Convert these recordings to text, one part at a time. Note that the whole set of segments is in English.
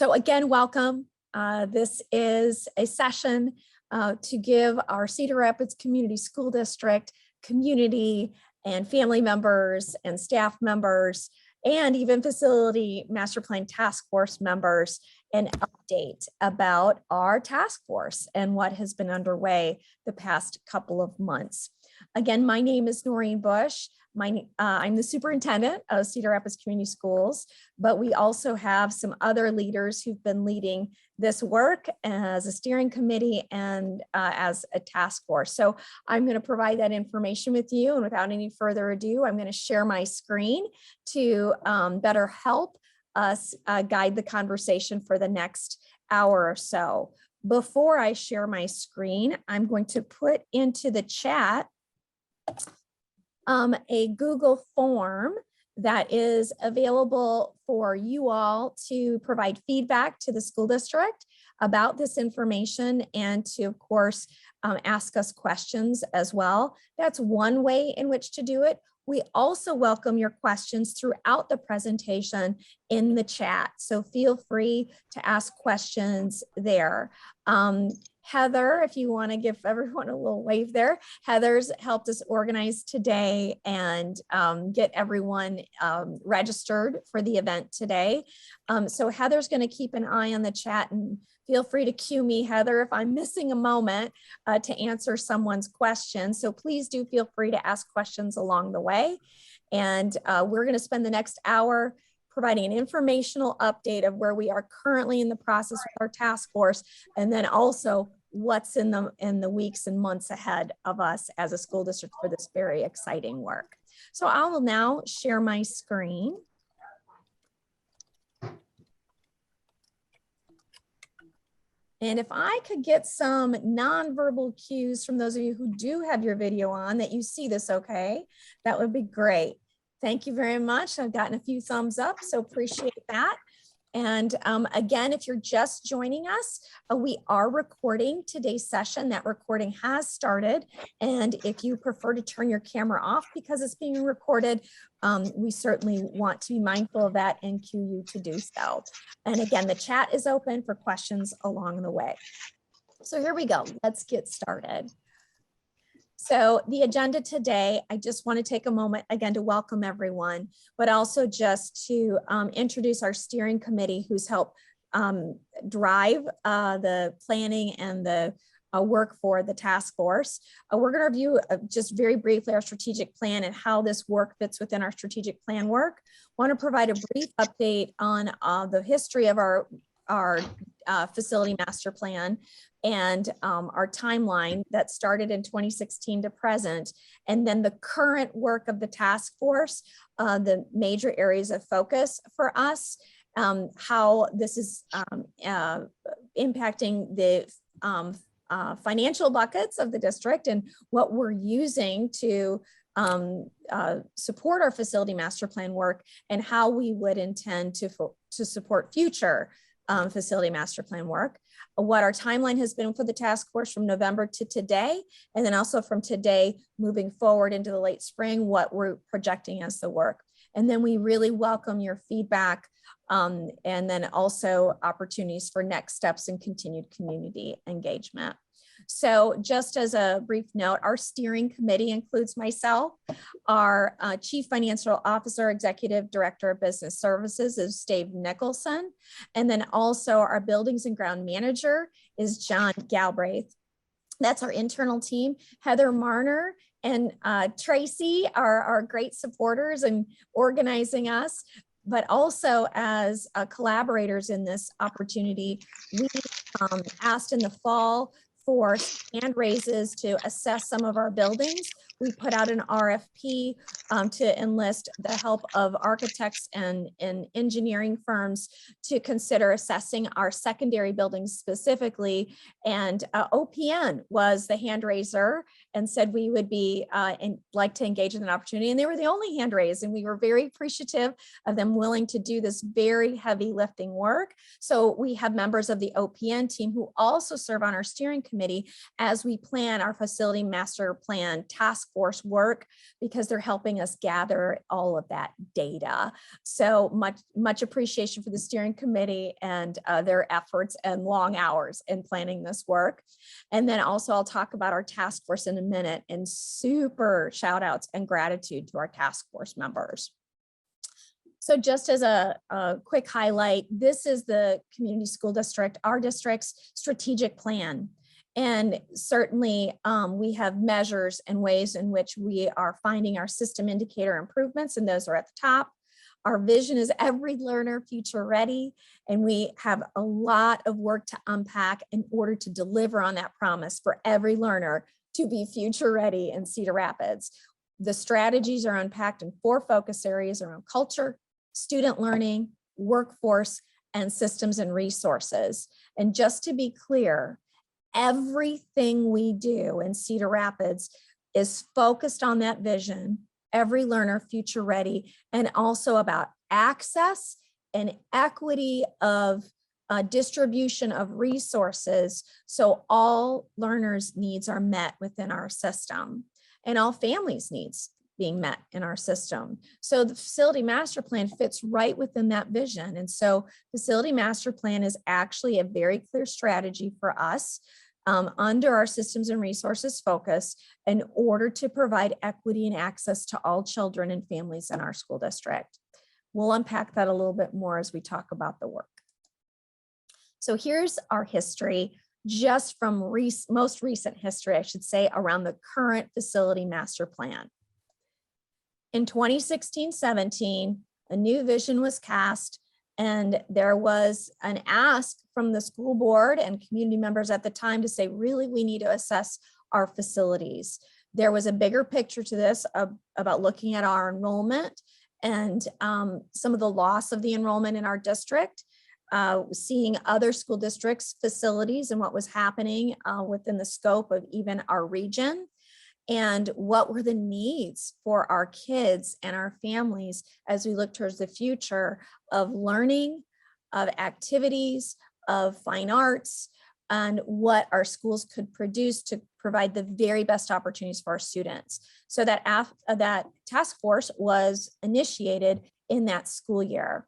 So again, welcome. This is a session to give our Cedar Rapids Community School District community and family members and staff members and even facility master plan task force members an update about our task force and what has been underway the past couple of months. Again, my name is Noreen Bush. I'm the superintendent of Cedar Rapids Community Schools, but we also have some other leaders who've been leading this work as a steering committee and as a task force. So I'm going to provide that information with you, and without any further ado, I'm going to share my screen to better help us guide the conversation for the next hour or so. Before I share my screen, I'm going to put into the chat a Google form that is available for you all to provide feedback to the school district about this information and to, of course, ask us questions as well. That's one way in which to do it. We also welcome your questions throughout the presentation in the chat, so feel free to ask questions there. Heather, if you want to give everyone a little wave there, Heather's helped us organize today and get everyone registered for the event today. So Heather's going to keep an eye on the chat, and feel free to cue me, Heather, if I'm missing a moment to answer someone's question. So please do feel free to ask questions along the way. And we're going to spend the next hour providing an informational update of where we are currently in the process with our task force, and then also what's in the weeks and months ahead of us as a school district for this very exciting work. So I will now share my screen. And if I could get some nonverbal cues from those of you who do have your video on that you see this okay, that would be great. Thank you very much. I've gotten a few thumbs up, so appreciate that. And again, if you're just joining us, we are recording today's session. That recording has started. And if you prefer to turn your camera off because it's being recorded, we certainly want to be mindful of that and cue you to do so. And again, the chat is open for questions along the way. So here we go. Let's get started. So the agenda today, I just want to take a moment again to welcome everyone, but also just to introduce our steering committee who's helped drive the planning and the work for the task force. We're going to review just very briefly our strategic plan and how this work fits within our strategic plan work. I want to provide a brief update on the history of our facility master plan and our timeline that started in 2016 to present, and then the current work of the task force, the major areas of focus for us, how this is impacting the financial buckets of the district and what we're using to support our facility master plan work, and how we would intend to support future facility master plan work, what our timeline has been for the task force from November to today, and then also from today moving forward into the late spring, what we're projecting as the work. And then we really welcome your feedback and then also opportunities for next steps and continued community engagement. So just as a brief note, our steering committee includes myself, our Chief Financial Officer, Executive Director of Business Services is Dave Nicholson, and then also our Buildings and Ground Manager is John Galbraith. That's our internal team. Heather Marner and Tracy are our great supporters and organizing us, but also as collaborators in this opportunity. We asked in the fall for hand raises to assess some of our buildings. We put out an RFP to enlist the help of architects and engineering firms to consider assessing our secondary buildings specifically. And OPN was the hand raiser, and said we would be and like to engage in an opportunity. And they were the only hand raised, and we were very appreciative of them willing to do this very heavy lifting work. So we have members of the OPN team who also serve on our steering committee as we plan our facility master plan task force work, because they're helping us gather all of that data. So much appreciation for the steering committee and their efforts and long hours in planning this work. And then also I'll talk about our task force in a minute, and super shout outs and gratitude to our task force members. So just as a quick highlight, this is the community school district, our district's strategic plan. And certainly we have measures and ways in which we are finding our system indicator improvements, and those are at the top. Our vision is every learner future ready, and we have a lot of work to unpack in order to deliver on that promise for every learner to be future ready in Cedar Rapids. The strategies are unpacked in 4 focus areas around culture, student learning, workforce, and systems and resources. And just to be clear, everything we do in Cedar Rapids is focused on that vision, every learner future ready, and also about access and equity of distribution of resources, so all learners' needs are met within our system and all families' needs being met in our system. So the facility master plan fits right within that vision. And so facility master plan is actually a very clear strategy for us under our systems and resources focus in order to provide equity and access to all children and families in our school district. We'll unpack that a little bit more as we talk about the work. So here's our history, just from most recent history, I should say, around the current facility master plan. In 2016-17, a new vision was cast, and there was an ask from the school board and community members at the time to say, really, we need to assess our facilities. There was a bigger picture to this about looking at our enrollment and some of the loss of the enrollment in our district, seeing other school districts' facilities and what was happening within the scope of even our region, and what were the needs for our kids and our families as we look towards the future of learning, of activities, of fine arts, and what our schools could produce to provide the very best opportunities for our students. So that task force was initiated in that school year.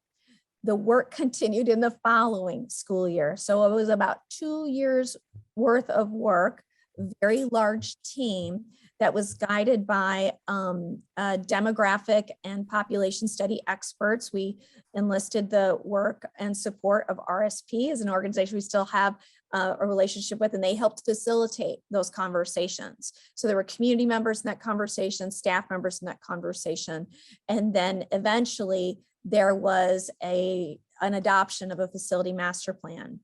The work continued in the following school year. So it was about 2 years worth of work, very large team that was guided by demographic and population study experts. We enlisted the work and support of RSP as an organization we still have a relationship with, and they helped facilitate those conversations. So there were community members in that conversation, staff members in that conversation, and then eventually there was an adoption of a facility master plan.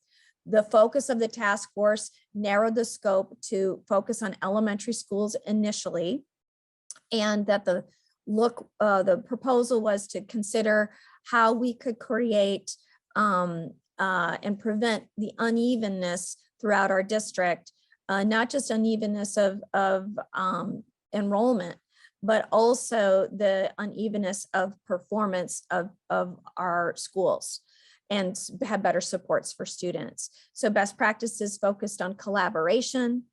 The focus of the task force narrowed the scope to focus on elementary schools initially, and that the proposal was to consider how we could create and prevent the unevenness throughout our district, not just unevenness of enrollment, but also the unevenness of performance of our schools, and have better supports for students. So best practices focused on collaboration,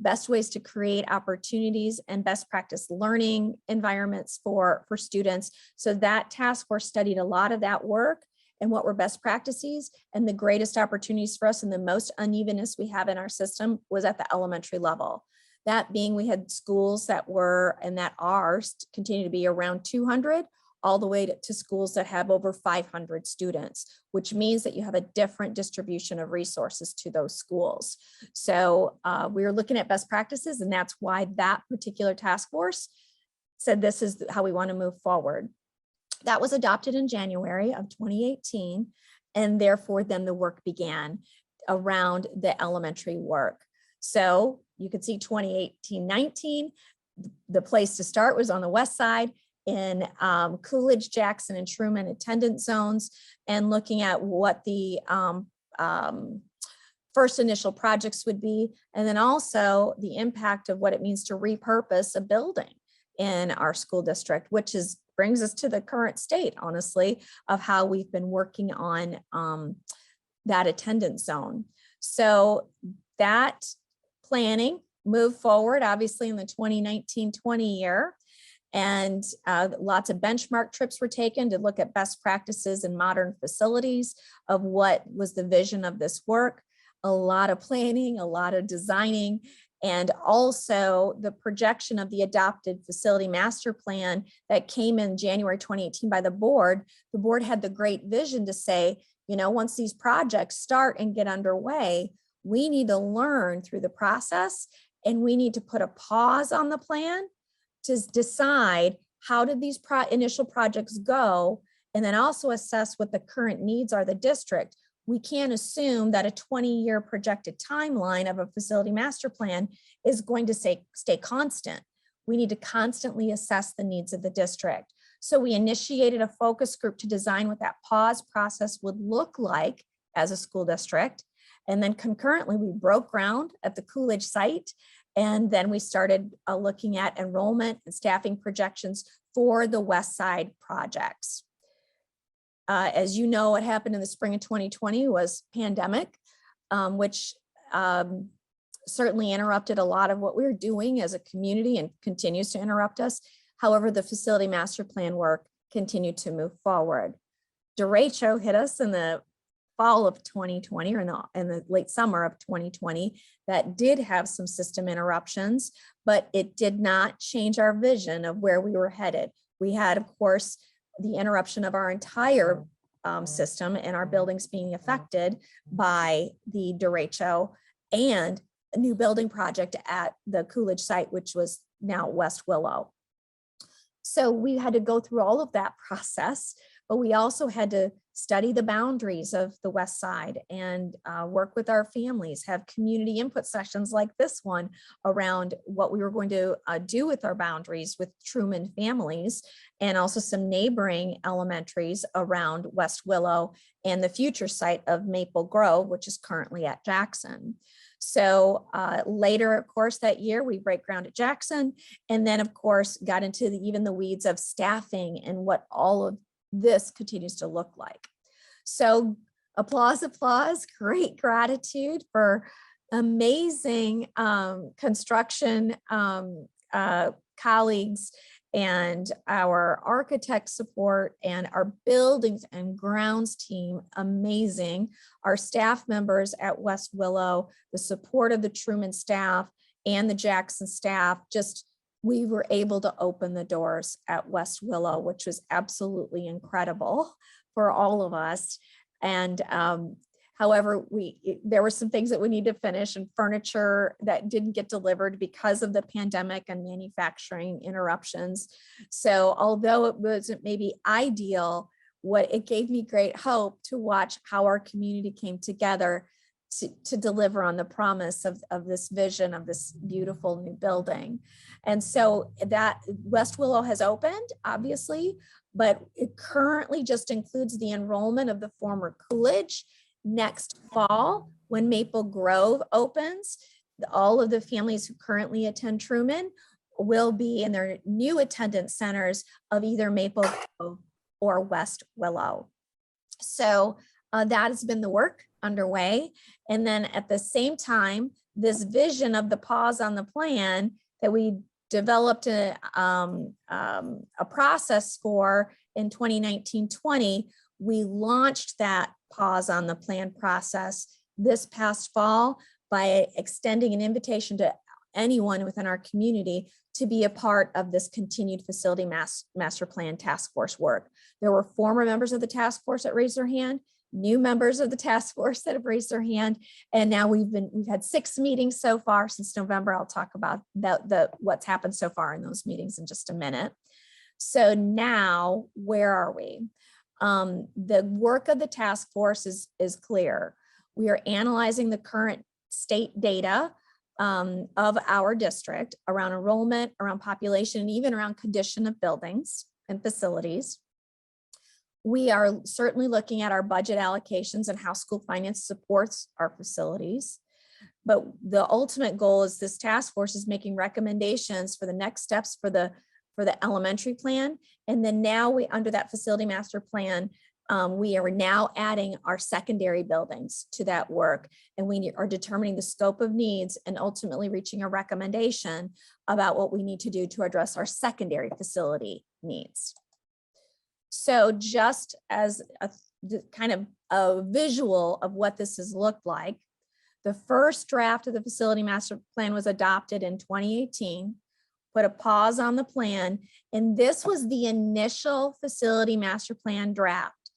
best ways to create opportunities, and best practice learning environments for students. So that task force studied a lot of that work and what were best practices, and the greatest opportunities for us and the most unevenness we have in our system was at the elementary level. That being, we had schools that were, and that are, continue to be around 200, all the way to schools that have over 500 students, which means that you have a different distribution of resources to those schools. So we were looking at best practices, and that's why that particular task force said this is how we want to move forward. That was adopted in January of 2018, and therefore then the work began around the elementary work. So you could see 2018-19, the place to start was on the west side in Coolidge, Jackson, and Truman attendance zones, and looking at what the first initial projects would be, and then also the impact of what it means to repurpose a building in our school district, which brings us to the current state, honestly, of how we've been working on that attendance zone. So that planning moved forward, obviously, in the 2019-20 year. And lots of benchmark trips were taken to look at best practices in modern facilities of what was the vision of this work. A lot of planning, a lot of designing, and also the projection of the adopted facility master plan that came in January 2018 by the board. The board had the great vision to say, you know, once these projects start and get underway, we need to learn through the process, and we need to put a pause on the plan to decide how did these initial projects go, and then also assess what the current needs are of the district. We can't assume that a 20-year projected timeline of a facility master plan is going to stay constant. We need to constantly assess the needs of the district. So we initiated a focus group to design what that pause process would look like as a school district. And then concurrently, we broke ground at the Coolidge site. And then we started looking at enrollment and staffing projections for the West Side projects. As you know, what happened in the spring of 2020 was pandemic, which certainly interrupted a lot of what we were doing as a community and continues to interrupt us. However, the facility master plan work continued to move forward. Derecho hit us in the fall of 2020, or in the late summer of 2020, that did have some system interruptions, but it did not change our vision of where we were headed. We had, of course, the interruption of our entire system and our buildings being affected by the derecho, and a new building project at the Coolidge site, which was now West Willow. So we had to go through all of that process, but we also had to study the boundaries of the West Side and work with our families, have community input sessions like this one around what we were going to do with our boundaries with Truman families, and also some neighboring elementaries around West Willow and the future site of Maple Grove, which is currently at Jackson. So later, of course, that year, we break ground at Jackson, and then, of course, got into even the weeds of staffing and what all of this continues to look like. So applause, great gratitude for amazing construction colleagues and our architect support and our buildings and grounds team, amazing. Our staff members at West Willow, the support of the Truman staff and the Jackson staff, we were able to open the doors at West Willow, which was absolutely incredible for all of us. And however, there were some things that we need to finish, and furniture that didn't get delivered because of the pandemic and manufacturing interruptions. So although it wasn't maybe ideal, it gave me great hope to watch how our community came together to deliver on the promise of this vision of this beautiful new building. And so that West Willow has opened, obviously, but it currently just includes the enrollment of the former Coolidge. Next fall, when Maple Grove opens, all of the families who currently attend Truman will be in their new attendance centers of either Maple Grove or West Willow. So that has been the work underway. And then at the same time, this vision of the pause on the plan that we developed a process for in 2019-20, we launched that pause on the plan process this past fall by extending an invitation to anyone within our community to be a part of this continued facility master plan task force work. There were former members of the task force that raised their hand, new members of the task force that have raised their hand, and now we've had 6 meetings so far since November. I'll talk about what's happened so far in those meetings in just a minute. So now, where are we? The work of the task force is clear. We are analyzing the current state data of our district around enrollment, around population, and even around condition of buildings and facilities. We are certainly looking at our budget allocations and how school finance supports our facilities. But the ultimate goal is this task force is making recommendations for the next steps for the elementary plan. And then now we, under that facility master plan, we are now adding our secondary buildings to that work. And we are determining the scope of needs and ultimately reaching a recommendation about what we need to do to address our secondary facility needs. So just as a kind of a visual of what this has looked like, the first draft of the facility master plan was adopted in 2018, put a pause on the plan, and this was the initial facility master plan draft.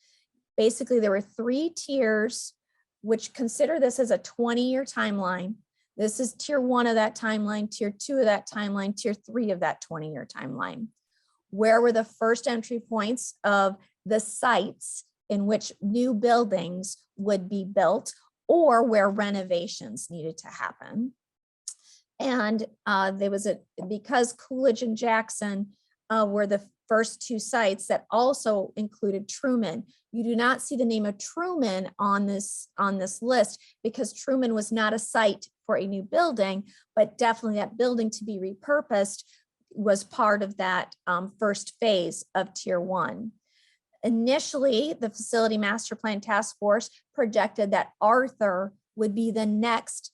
Basically, there were 3 tiers, which consider this as a 20-year timeline. This is tier 1 of that timeline, tier 2 of that timeline, tier 3 of that 20-year timeline. Where were the first entry points of the sites in which new buildings would be built, or where renovations needed to happen. And there was because Coolidge and Jackson were the first 2 sites that also included Truman. You do not see the name of Truman on this list because Truman was not a site for a new building, but definitely that building to be repurposed was part of that first phase of tier 1. Initially, the facility master plan task force projected that Arthur would be the next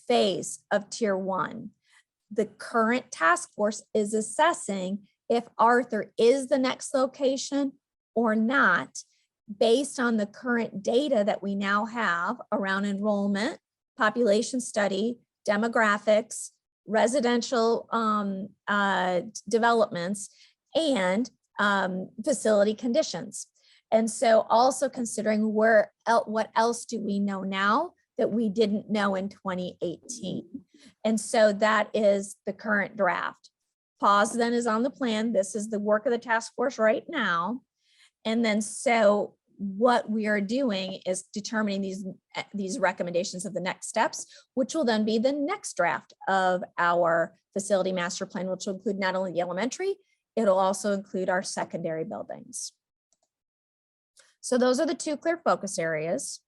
phase of tier 1. The current task force is assessing if Arthur is the next location or not, based on the current data that we now have around enrollment, population study, demographics, residential developments, and facility conditions. And so also considering what else do we know now that we didn't know in 2018. And so that is the current draft. Pause then is on the plan. This is the work of the task force right now. And then so what we are doing is determining these recommendations of the next steps, which will then be the next draft of our facility master plan, which will include not only the elementary, it'll also include our secondary buildings. So those are the 2 clear focus areas,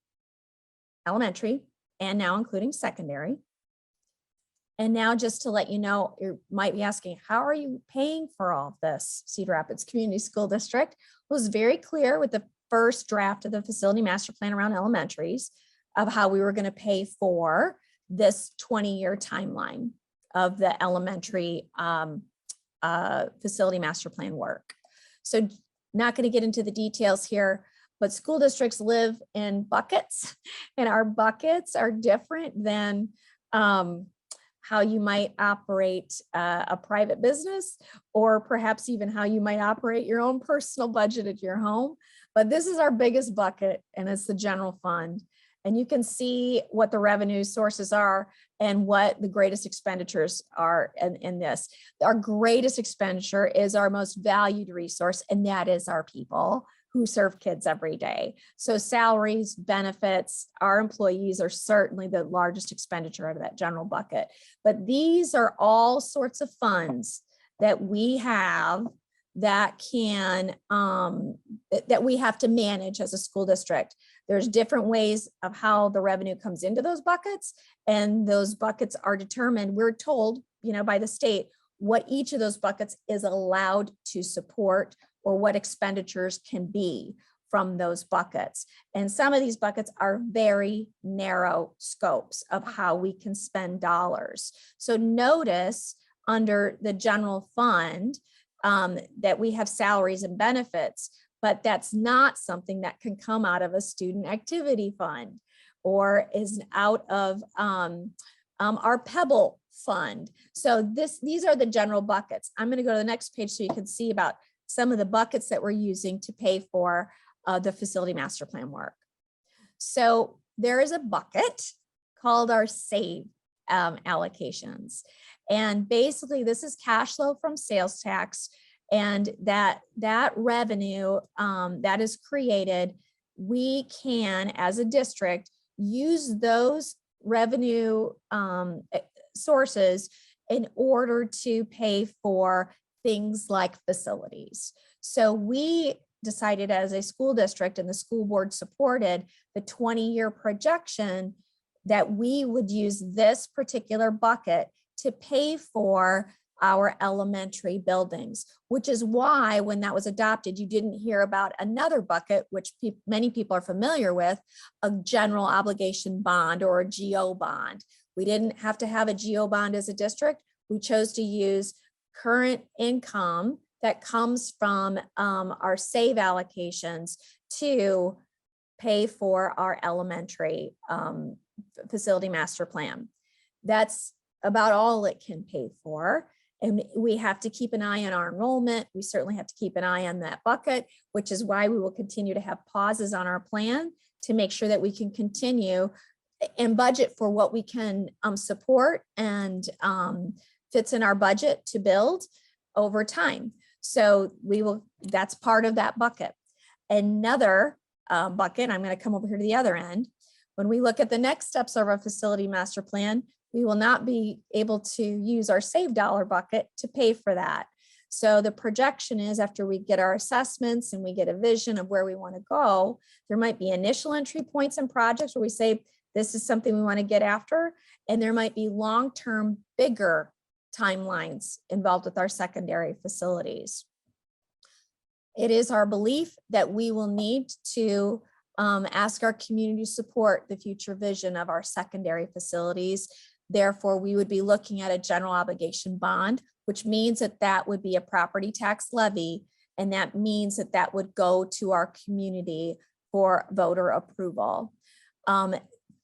elementary, and now including secondary. And now just to let you know, you might be asking, how are you paying for all of this? Cedar Rapids Community School District was very clear with the first draft of the facility master plan around elementaries of how we were going to pay for this 20-year timeline of the elementary facility master plan work. So not going to get into the details here, but school districts live in buckets, and our buckets are different than how you might operate a private business, or perhaps even how you might operate your own personal budget at your home. But this is our biggest bucket, and it's the general fund. And you can see what the revenue sources are and what the greatest expenditures are in this. Our greatest expenditure is our most valued resource, and that is our people who serve kids every day. So salaries, benefits, our employees are certainly the largest expenditure out of that general bucket. But these are all sorts of funds that we have that can that we have to manage as a school district. There's different ways of how the revenue comes into those buckets, and those buckets are determined, we're told, by the state what each of those buckets is allowed to support, or what expenditures can be from those buckets. And some of these buckets are very narrow scopes of how we can spend dollars. So notice under the general fund that we have salaries and benefits, but that's not something that can come out of a student activity fund or is out of our Pebble fund. So these are the general buckets. I'm going to go to the next page so you can see about some of the buckets that we're using to pay for the facility master plan work. So there is a bucket called our SAVE allocations. And basically this is cash flow from sales tax, and that revenue that is created, we can, as a district, use those revenue sources in order to pay for things like facilities. So we decided as a school district, and the school board supported the 20-year projection, that we would use this particular bucket to pay for our elementary buildings, which is why when that was adopted, you didn't hear about another bucket, which many people are familiar with, a general obligation bond or a GO bond. We didn't have to have a GO bond as a district. We chose to use current income that comes from our SAVE allocations to pay for our elementary facility master plan. That's about all it can pay for. And we have to keep an eye on our enrollment. We certainly have to keep an eye on that bucket, which is why we will continue to have pauses on our plan to make sure that we can continue and budget for what we can support and fits in our budget to build over time. So that's part of that bucket. Another bucket, I'm going to come over here to the other end. When we look at the next steps of our facility master plan, we will not be able to use our save dollar bucket to pay for that. So the projection is, after we get our assessments and we get a vision of where we want to go, there might be initial entry points and projects where we say, this is something we want to get after. And there might be long-term, bigger timelines involved with our secondary facilities. It is our belief that we will need to ask our community to support the future vision of our secondary facilities. Therefore, we would be looking at a general obligation bond, which means that that would be a property tax levy. And that means that that would go to our community for voter approval.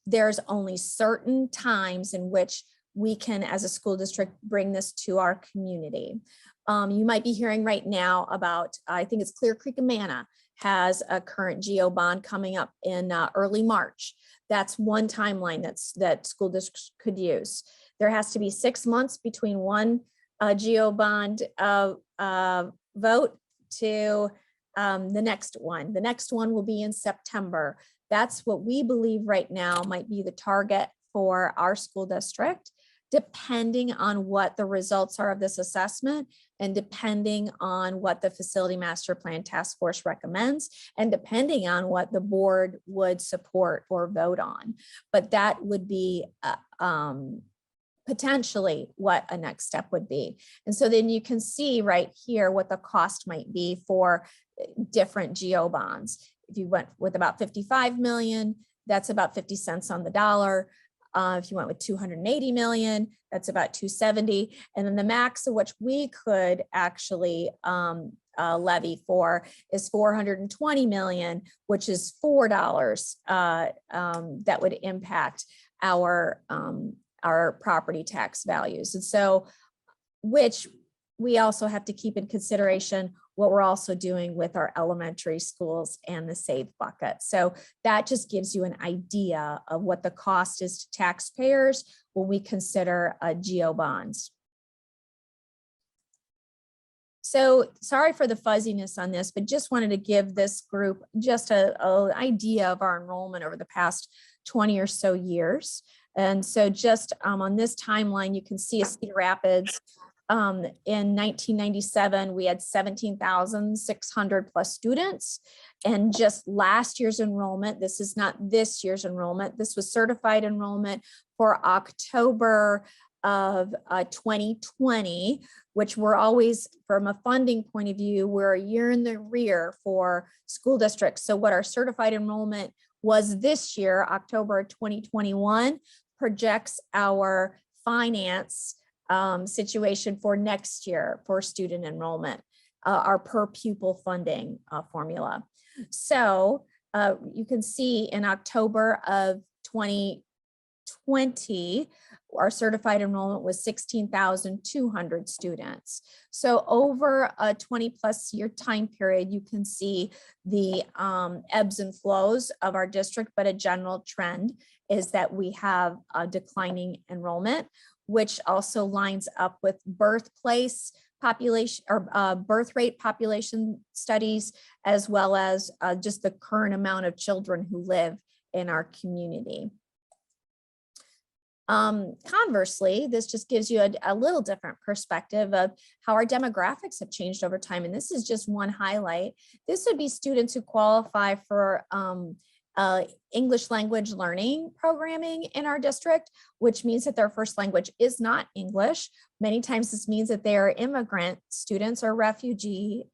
There's only certain times in which we can, as a school district, bring this to our community. You might be hearing right now about, I think it's Clear Creek and Manna has a current GO bond coming up in early March. That's one timeline that school districts could use. There has to be 6 months between one GO bond vote to the next one. The next one will be in September. That's what we believe right now might be the target for our school district, depending on what the results are of this assessment and depending on what the facility master plan task force recommends and depending on what the board would support or vote on. But that would be potentially what a next step would be. And so then you can see right here what the cost might be for different GO bonds. If you went with about 55 million, that's about 50 cents on the dollar. If you went with 280 million, that's about 270. And then the max of which we could actually levy for is 420 million, which is $4 that would impact our property tax values. And so, which we also have to keep in consideration what we're also doing with our elementary schools and the SAVE bucket. So that just gives you an idea of what the cost is to taxpayers when we consider GO bonds. So sorry for the fuzziness on this, but just wanted to give this group just an idea of our enrollment over the past 20 or so years. And so just on this timeline, you can see Cedar Rapids. In 1997, we had 17,600 plus students. And just last year's enrollment, this is not this year's enrollment, this was certified enrollment for October of 2020, which we're always, from a funding point of view, we're a year in the rear for school districts. So what our certified enrollment was this year, October 2021, projects our finance situation for next year for student enrollment, our per pupil funding formula. So you can see in October of 2020, our certified enrollment was 16,200 students. So over a 20 plus year time period, you can see the ebbs and flows of our district, but a general trend is that we have a declining enrollment, which also lines up with birthplace population or birth rate population studies, as well as just the current amount of children who live in our community. Conversely, this just gives you a little different perspective of how our demographics have changed over time. And this is just one highlight. This would be students who qualify for English language learning programming in our district, which means that their first language is not English. Many times this means that they are immigrant students or refugee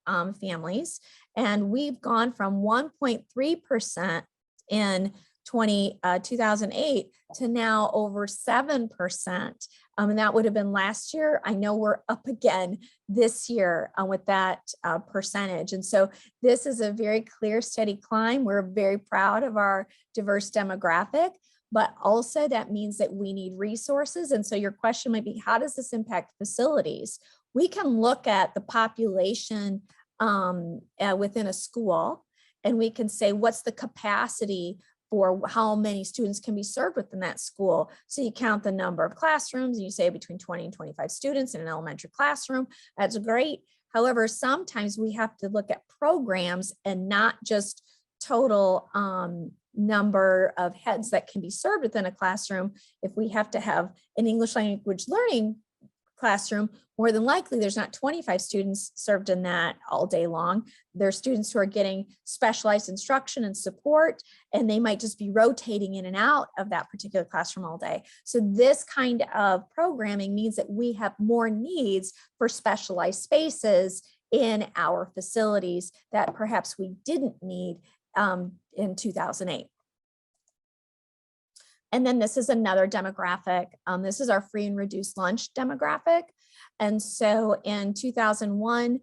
families. And we've gone from 1.3% in 2008 to now over 7%. And that would have been last year. I know we're up again this year with that percentage. And so this is a very clear, steady climb. We're very proud of our diverse demographic, but also that means that we need resources. And so your question might be, how does this impact facilities? We can look at the population within a school, and we can say, what's the capacity for how many students can be served within that school. So you count the number of classrooms and you say between 20 and 25 students in an elementary classroom. That's great. However, sometimes we have to look at programs and not just total number of heads that can be served within a classroom. If we have to have an English language learning classroom, more than likely there's not 25 students served in that all day long. There are students who are getting specialized instruction and support, and they might just be rotating in and out of that particular classroom all day. So this kind of programming means that we have more needs for specialized spaces in our facilities that perhaps we didn't need in 2008. And then this is another demographic. This is our free and reduced lunch demographic. And so in 2001,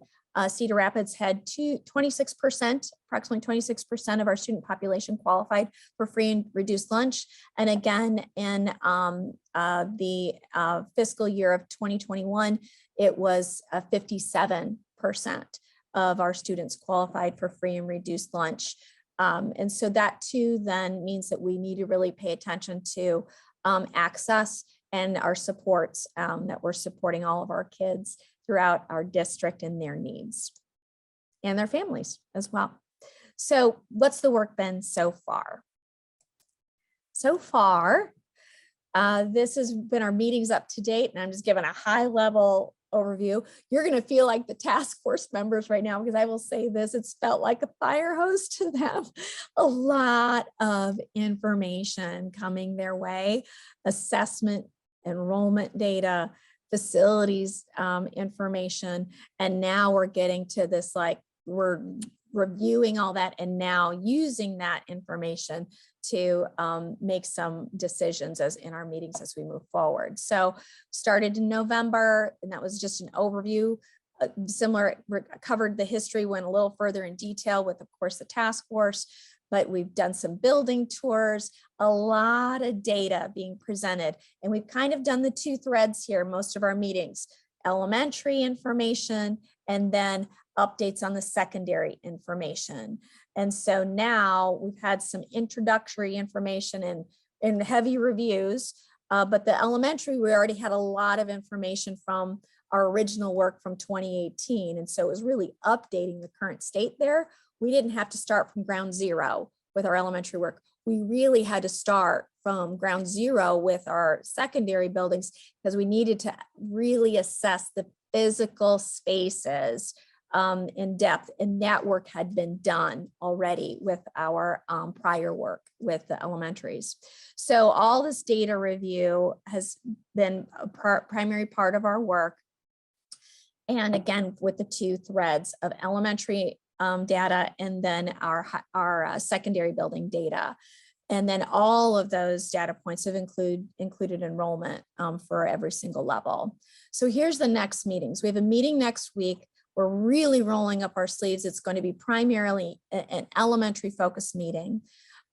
Cedar Rapids had 26%, approximately 26% of our student population qualified for free and reduced lunch. And again, in the fiscal year of 2021, it was 57% of our students qualified for free and reduced lunch. And so that too then means that we need to really pay attention to access and our supports, that we're supporting all of our kids throughout our district and their needs and their families as well. So what's the work been so far? So far, this has been our meetings up to date, and I'm just giving a high level overview. You're going to feel like the task force members right now, because I will say this, it's felt like a fire hose to them. A lot of information coming their way, assessment, enrollment data, facilities information, and now we're getting to this, like, we're reviewing all that and now using that information to make some decisions as in our meetings as we move forward. So started in November, and that was just an overview. Similar, covered the history, went a little further in detail with, of course, the task force, but we've done some building tours, a lot of data being presented. And we've kind of done the two threads here, most of our meetings, elementary information, and then updates on the secondary information. And so now we've had some introductory information and heavy reviews, but the elementary, we already had a lot of information from our original work from 2018. And so it was really updating the current state there. We didn't have to start from ground zero with our elementary work. We really had to start from ground zero with our secondary buildings because we needed to really assess the physical spaces in depth, and that work had been done already with our prior work with the elementaries. So all this data review has been a primary part of our work. And again, with the two threads of elementary data and then our secondary building data. And then all of those data points have included enrollment for every single level. So here's the next meetings. We have a meeting next week. We're really rolling up our sleeves. It's going to be primarily an elementary focused meeting.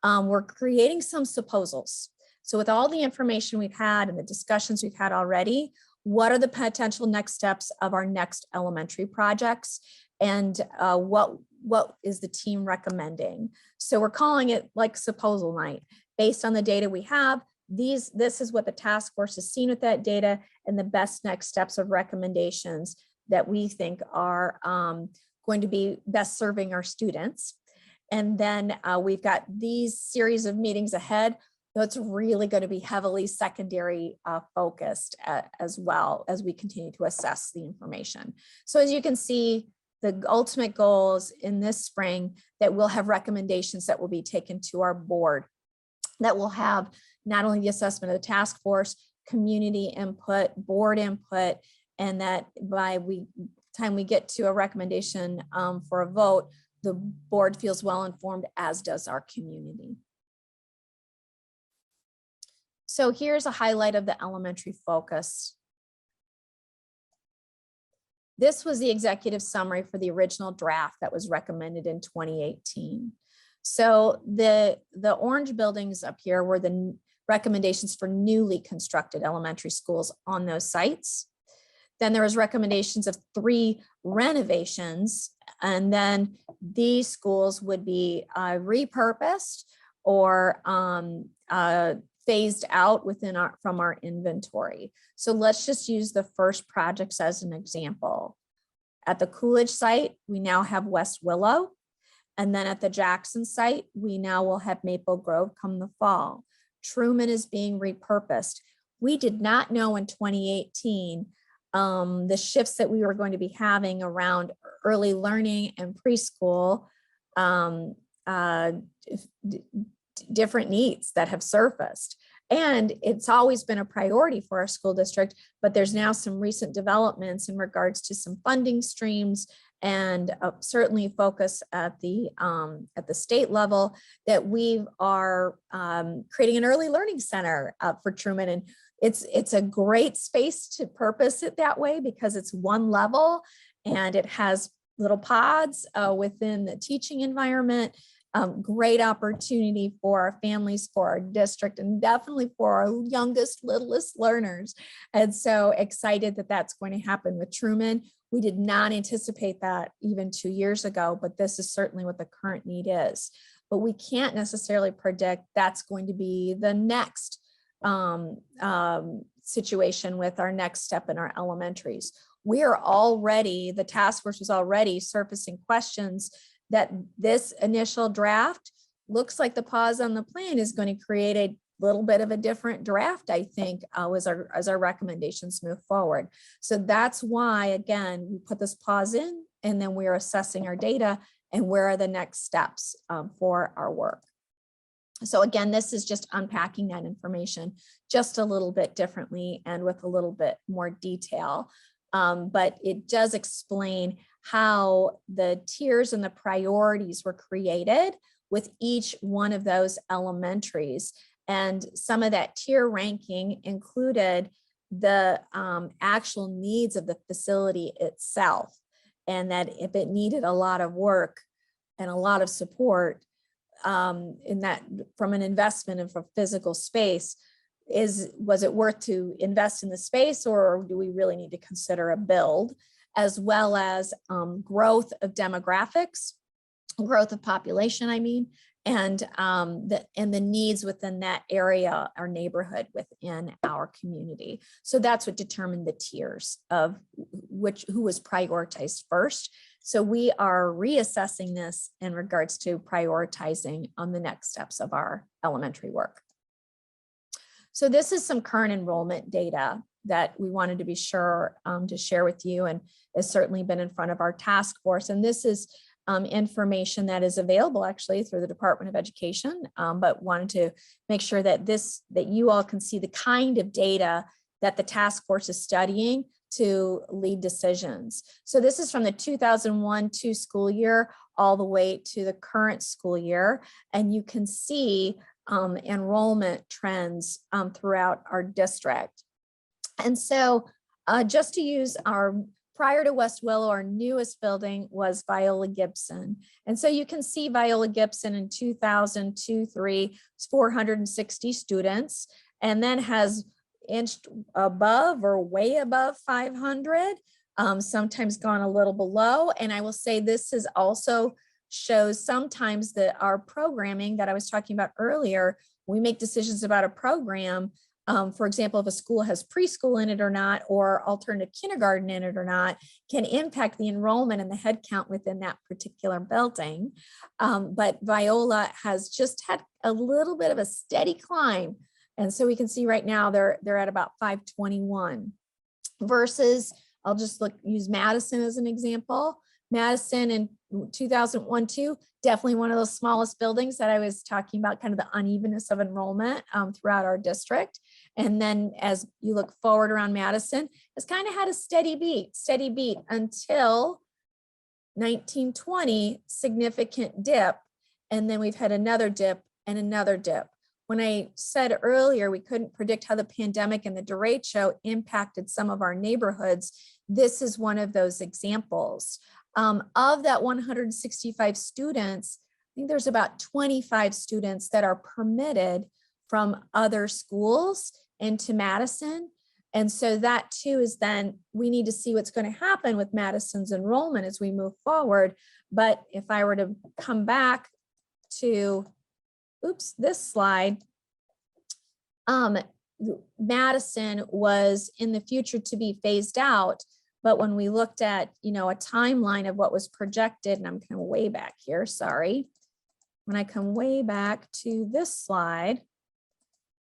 We're creating some proposals. So with all the information we've had and the discussions we've had already, what are the potential next steps of our next elementary projects? And what is the team recommending? So we're calling it like proposal night. Based on the data we have, this is what the task force has seen with that data and the best next steps of recommendations that we think are going to be best serving our students. And then we've got these series of meetings ahead. though it's really going to be heavily secondary focused as well as we continue to assess the information. So as you can see, the ultimate goal is in this spring that we'll have recommendations that will be taken to our board, that will have not only the assessment of the task force, community input, board input, and that by time we get to a recommendation for a vote, the board feels well informed, as does our community. So here's a highlight of the elementary focus. This was the executive summary for the original draft that was recommended in 2018. So the orange buildings up here were the recommendations for newly constructed elementary schools on those sites. Then there was recommendations of 3 renovations, and then these schools would be repurposed or phased out from our inventory. So let's just use the first projects as an example. At the Coolidge site, we now have West Willow. And then at the Jackson site, we now will have Maple Grove come the fall. Truman is being repurposed. We did not know in 2018 the shifts that we were going to be having around early learning and preschool, different needs that have surfaced. And it's always been a priority for our school district, but there's now some recent developments in regards to some funding streams and certainly focus at the state level that we are creating an early learning center for Truman. And it's a great space to purpose it that way because it's one level and it has little pods within the teaching environment. Great opportunity for our families, for our district, and definitely for our youngest, littlest learners. And so excited that that's going to happen with Truman. We did not anticipate that even 2 years ago, but this is certainly what the current need is. But we can't necessarily predict that's going to be the next situation with our next step in our elementaries. We are already, the task force was already surfacing questions that this initial draft looks like the pause on the plan is going to create a little bit of a different draft, I think, as our recommendations move forward. So that's why, again, we put this pause in, and then we're assessing our data and where are the next steps for our work. So again, this is just unpacking that information just a little bit differently and with a little bit more detail. But it does explain how the tiers and the priorities were created with each one of those elementaries. And some of that tier ranking included the actual needs of the facility itself. And that if it needed a lot of work and a lot of support in that from an investment and from physical space, was it worth to invest in the space, or do we really need to consider a build, as well as growth of demographics, growth of population, I mean, and the needs within that area or neighborhood within our community. So that's what determined the tiers of who was prioritized first. So we are reassessing this in regards to prioritizing on the next steps of our elementary work. So this is some current enrollment data that we wanted to be sure to share with you, and has certainly been in front of our task force. And this is information that is available actually through the Department of Education, but wanted to make sure that you all can see the kind of data that the task force is studying to lead decisions. So this is from the 2001-2 school year all the way to the current school year, and you can see enrollment trends throughout our district. And so just to use prior to West Willow, our newest building was Viola Gibson. And so you can see Viola Gibson in 2002-03, 460 students, and then has inched above or way above 500, sometimes gone a little below. And I will say this is also shows sometimes that our programming that I was talking about earlier, we make decisions about a program for example, if a school has preschool in it or not, or alternative kindergarten in it or not, can impact the enrollment and the head count within that particular building. But Viola has just had a little bit of a steady climb. And so we can see right now they're at about 521 versus, I'll just use Madison as an example. Madison in 2001-2, definitely one of those smallest buildings that I was talking about, kind of the unevenness of enrollment throughout our district. And then as you look forward around Madison, it's kind of had a steady beat until 1920, significant dip. And then we've had another dip and another dip. When I said earlier, we couldn't predict how the pandemic and the derecho impacted some of our neighborhoods, this is one of those examples. Of that 165 students, I think there's about 25 students that are permitted from other schools into Madison. And so that too is then, we need to see what's going to happen with Madison's enrollment as we move forward. But if I were to come back to, this slide, Madison was in the future to be phased out. But when we looked at, a timeline of what was projected, and I'm kind of way back here, sorry. When I come way back to this slide,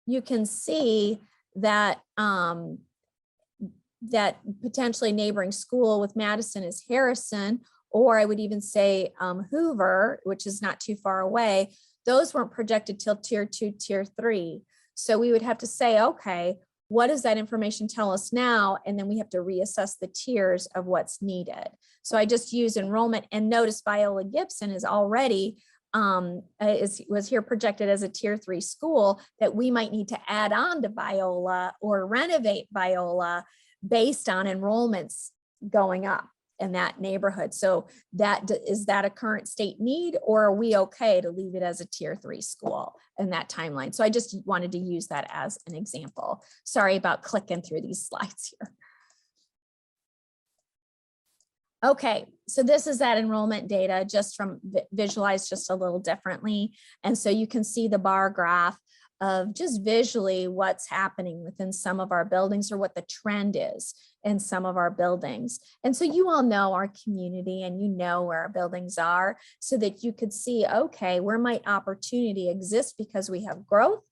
you can see that that potentially neighboring school with Madison is Harrison, or I would even say Hoover, which is not too far away. Those weren't projected till tier 2, tier 3. So we would have to say, okay, what does that information tell us now? And then we have to reassess the tiers of what's needed. So I just use enrollment, and notice Viola Gibson is already was here projected as a tier 3 school that we might need to add on to Viola or renovate Viola based on enrollments going up in that neighborhood. So is that a current state need, or are we okay to leave it as a tier 3 school in that timeline? So I just wanted to use that as an example. Sorry about clicking through these slides here. Okay, so this is that enrollment data just from visualized just a little differently. And so you can see the bar graph of just visually what's happening within some of our buildings, or what the trend is in some of our buildings. And so you all know our community, and you know where our buildings are, so that you could see, okay, where might opportunity exist because we have growth,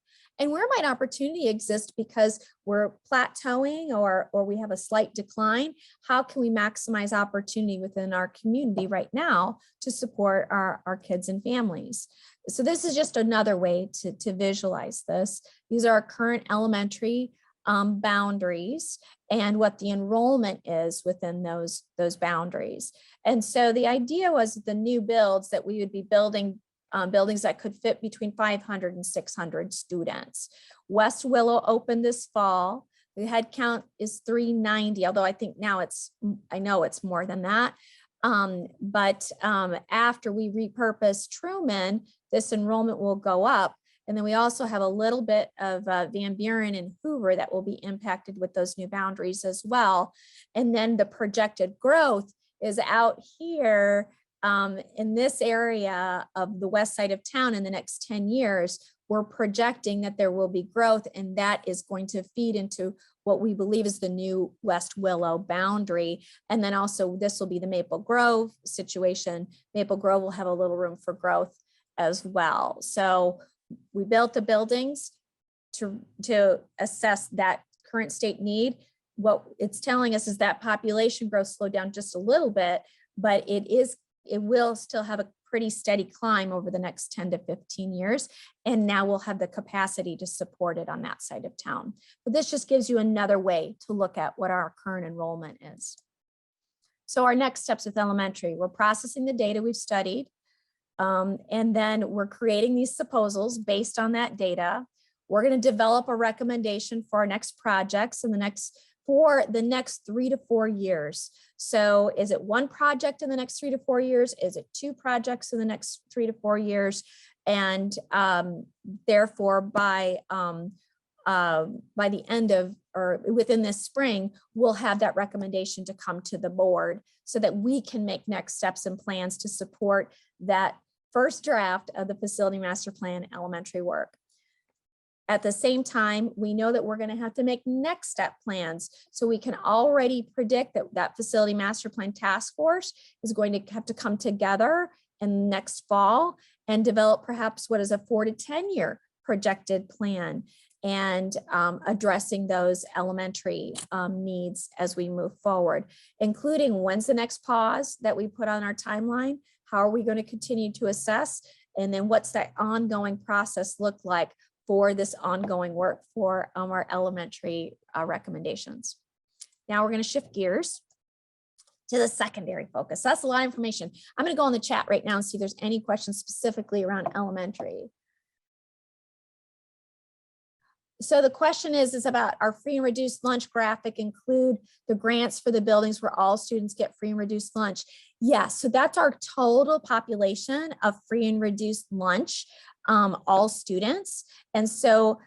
and where might opportunity exist because we're plateauing or we have a slight decline. How can we maximize opportunity within our community right now to support our kids and families? So this is just another way to visualize this. These are our current elementary boundaries and what the enrollment is within those boundaries. And so the idea was the new builds that we would be building buildings that could fit between 500 and 600 students. West Willow opened this fall. The head count is 390, although I think now I know it's more than that. But after we repurpose Truman, this enrollment will go up. And then we also have a little bit of Van Buren and Hoover that will be impacted with those new boundaries as well. And then the projected growth is out here in this area of the west side of town in the next 10 years. We're projecting that there will be growth, and that is going to feed into what we believe is the new West Willow boundary. And then also this will be the Maple Grove situation. Maple Grove will have a little room for growth as well. So we built the buildings to assess that current state need. What it's telling us is that population growth slowed down just a little bit, but it will still have a pretty steady climb over the next 10 to 15 years. And now we'll have the capacity to support it on that side of town. But this just gives you another way to look at what our current enrollment is. So our next steps with elementary, we're processing the data we've studied. And then we're creating these proposals based on that data. We're going to develop a recommendation for our next projects for the next 3 to 4 years. So is it one project in the next 3 to 4 years? Is it 2 projects in the next 3 to 4 years? And therefore by the end of, or within this spring, we'll have that recommendation to come to the board so that we can make next steps and plans to support that first draft of the facility master plan elementary work. At the same time, we know that we're going to have to make next step plans. So we can already predict that that facility master plan task force is going to have to come together in next fall and develop perhaps what is a 4 to 10 year projected plan, and addressing those elementary needs as we move forward, including when's the next pause that we put on our timeline, how are we going to continue to assess, and then what's that ongoing process look like for this ongoing work for our elementary recommendations. Now we're going to shift gears to the secondary focus. That's a lot of information. I'm going to go in the chat right now and see if there's any questions specifically around elementary. So the question is about our free and reduced lunch graphic include the grants for the buildings where all students get free and reduced lunch? Yes, so that's our total population of free and reduced lunch, all students. And so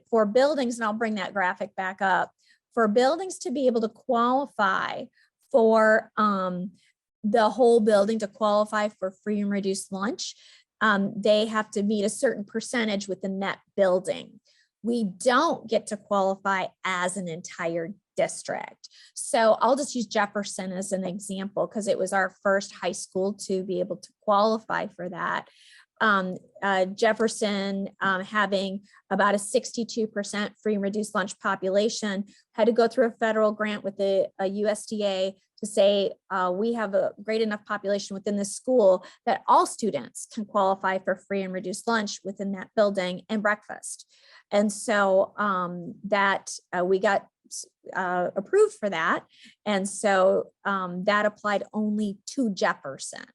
for buildings, and I'll bring that graphic back up, for buildings to be able to qualify for the whole building to qualify for free and reduced lunch, they have to meet a certain percentage within that building. We don't get to qualify as an entire district. So I'll just use Jefferson as an example because it was our first high school to be able to qualify for that. Jefferson, having about a 62% free and reduced lunch population, had to go through a federal grant with the USDA to say we have a great enough population within the school that all students can qualify for free and reduced lunch within that building and breakfast. And so we got approved for that. And so that applied only to Jefferson,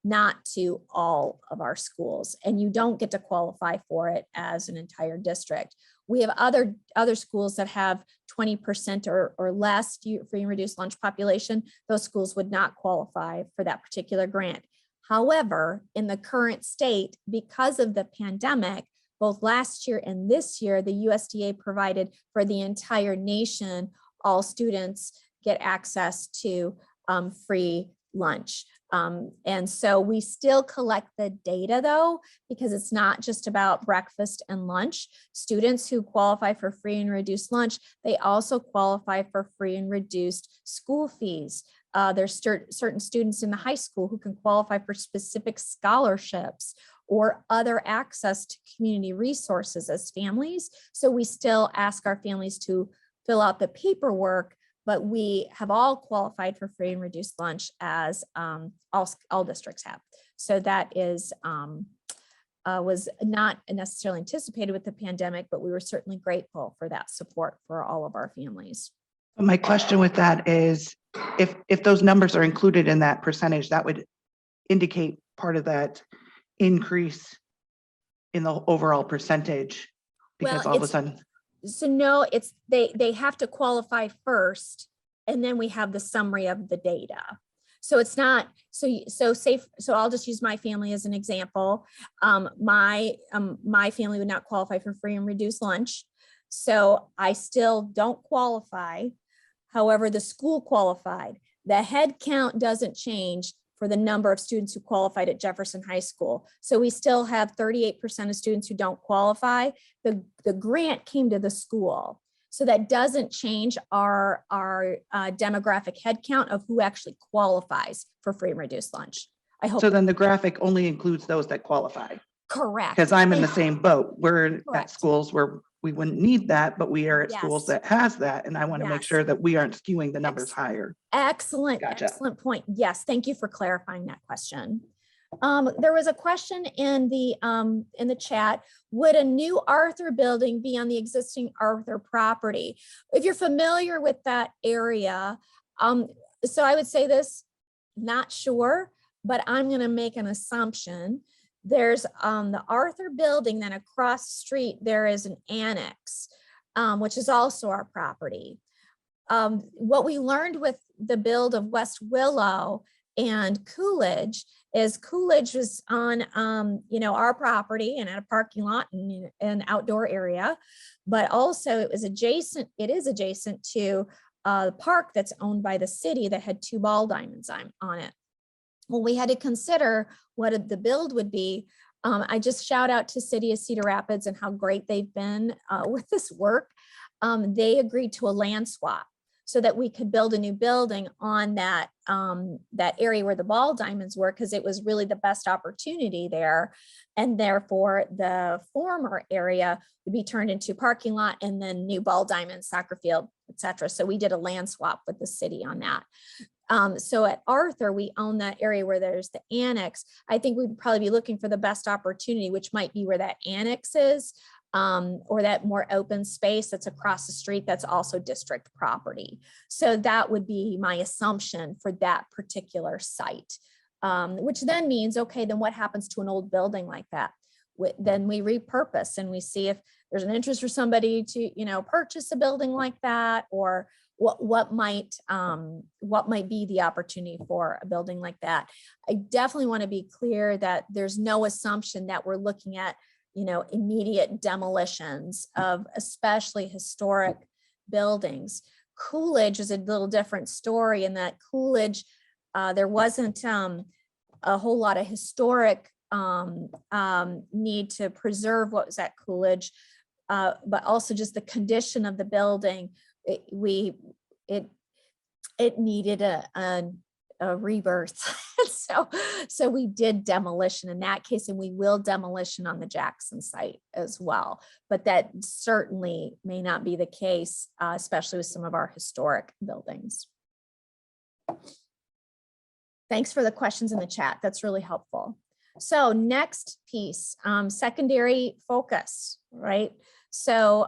not to all of our schools. And you don't get to qualify for it as an entire district. We have other schools that have 20% or less free and reduced lunch population. Those schools would not qualify for that particular grant. However, in the current state, because of the pandemic, both last year and this year, the USDA provided for the entire nation, all students get access to free lunch. And so we still collect the data though, because it's not just about breakfast and lunch. Students who qualify for free and reduced lunch, they also qualify for free and reduced school fees. There's certain students in the high school who can qualify for specific scholarships or other access to community resources as families. So we still ask our families to fill out the paperwork, but we have all qualified for free and reduced lunch as all districts have. So that is was not necessarily anticipated with the pandemic, but we were certainly grateful for that support for all of our families. My question with that is, if those numbers are included in that percentage, that would indicate part of that increase in the overall percentage, because all of a sudden. So no, it's they have to qualify first, and then we have the summary of the data. So it's not so I'll just use my family as an example. My family would not qualify for free and reduced lunch, so I still don't qualify. However, the school qualified. The head count doesn't change for the number of students who qualified at Jefferson High School. So we still have 38% of students who don't qualify. The grant came to the school. So that doesn't change our demographic head count of who actually qualifies for free and reduced lunch. I hope. So then the graphic only includes those that qualify. Correct. Because I'm in the same boat. We're Correct. at schools where we wouldn't need that, but we are at schools that has that. And I want to make sure that we aren't skewing the numbers higher. Excellent. Gotcha. Excellent point. Yes. Thank you for clarifying that question. There was a question in the chat. Would a new Arthur building be on the existing Arthur property? If you're familiar with that area, so I would say this, not sure, but I'm going to make an assumption. There's the Arthur building, then across the street, there is an annex, which is also our property. What we learned with the build of West Willow and Coolidge is Coolidge was on, our property and at a parking lot and an outdoor area, but also it is adjacent to a park that's owned by the city that had 2 ball diamonds on it. Well, we had to consider what the build would be I just shout out to City of Cedar Rapids and how great they've been with this work. They agreed to a land swap so that we could build a new building on that, that area where the ball diamonds were, because it was really the best opportunity there. And therefore the former area would be turned into parking lot and then new ball diamonds, soccer field, etc. So we did a land swap with the city on that. So at Arthur, we own that area where there's the annex. I think we'd probably be looking for the best opportunity, which might be where that annex is, or that more open space that's across the street that's also district property. So that would be my assumption for that particular site, which then means, okay, then what happens to an old building like that? Then we repurpose and we see if there's an interest for somebody to, purchase a building like that, or what might be the opportunity for a building like that. I definitely want to be clear that there's no assumption that we're looking at, immediate demolitions of especially historic buildings. Coolidge is a little different story in that Coolidge, there wasn't a whole lot of historic need to preserve what was at Coolidge, but also just the condition of the building. It needed a rebirth. so we did demolition in that case, and we will demolition on the Jackson site as well. But that certainly may not be the case, especially with some of our historic buildings. Thanks for the questions in the chat. That's really helpful. So next piece, secondary focus, right? So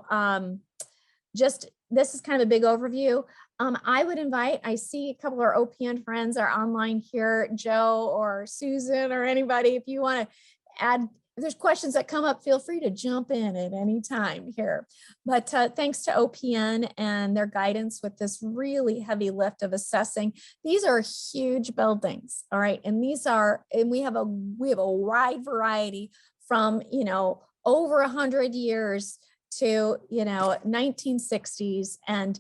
this is kind of a big overview. I would invite, I see a couple of our OPN friends are online here, Joe or Susan or anybody, if you want to add, if there's questions that come up, feel free to jump in at any time here. But thanks to OPN and their guidance with this really heavy lift of assessing. These are huge buildings, all right? And we have a wide variety from, over 100 years to 1960s, and